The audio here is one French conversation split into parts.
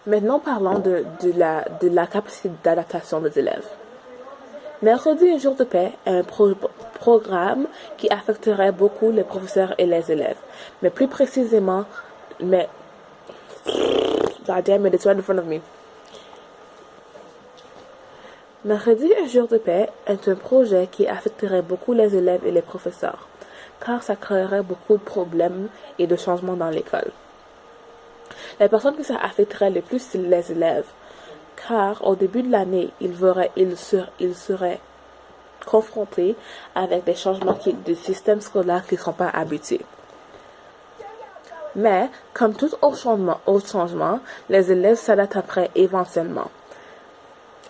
Maintenant, parlons de la capacité d'adaptation des élèves. Mercredi, un jour de paix est un programme qui affecterait beaucoup les professeurs et les élèves. Mais plus précisément, mais... God damn it, it's right in front of me. Mercredi, un jour de paix est un projet qui affecterait beaucoup les élèves et les professeurs, car ça créerait beaucoup de problèmes et de changements dans l'école. Les personnes que ça affecterait le plus, c'est les élèves, car au début de l'année, ils seraient confrontés avec des changements du système scolaire qui ne sont pas habitués. Mais, comme tout autre changement, les élèves s'adaptent après éventuellement.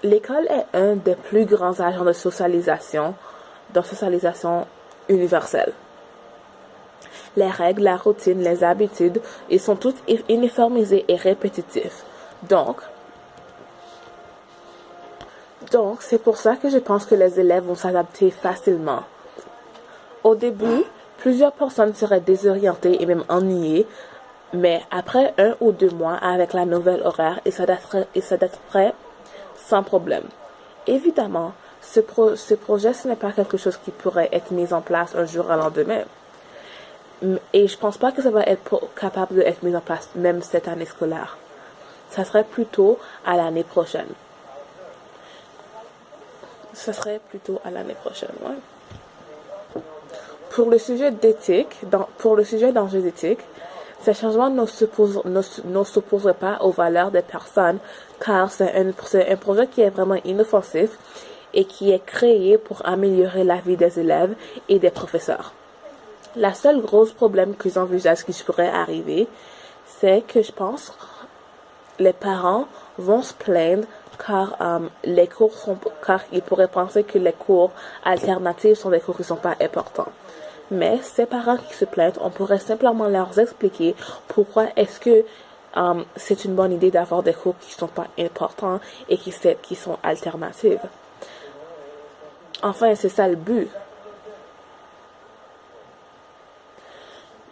L'école est un des plus grands agents de socialisation universelle. Les règles, la routine, les habitudes, ils sont toutes uniformisées et répétitifs. Donc, c'est pour ça que je pense que les élèves vont s'adapter facilement. Au début, plusieurs personnes seraient désorientées et même ennuyées, mais après 1 ou 2 mois avec la nouvelle horaire, ils s'adapteraient sans problème. Évidemment, ce projet, ce n'est pas quelque chose qui pourrait être mis en place un jour au lendemain. Et je pense pas que ça va être capable d'être mis en place même cette année scolaire. Ça serait plutôt à l'année prochaine. Ouais. Pour le sujet d'enjeux d'éthique, ces changements ne s'opposeraient pas aux valeurs des personnes, car c'est un projet qui est vraiment inoffensif et qui est créé pour améliorer la vie des élèves et des professeurs. La seule grosse problème que j'envisage qui pourrait arriver, c'est que je pense les parents vont se plaindre car ils pourraient penser que les cours alternatifs sont des cours qui ne sont pas importants. Mais ces parents qui se plaignent, on pourrait simplement leur expliquer pourquoi est-ce que c'est une bonne idée d'avoir des cours qui ne sont pas importants et qui sont alternatifs. Enfin, c'est ça le but.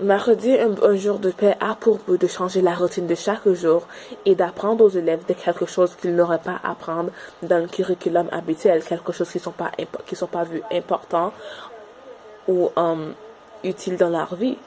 Mercredi, un jour de paix a pour but de changer la routine de chaque jour et d'apprendre aux élèves de quelque chose qu'ils n'auraient pas à apprendre dans le curriculum habituel, quelque chose qui sont pas vus important ou utile dans leur vie.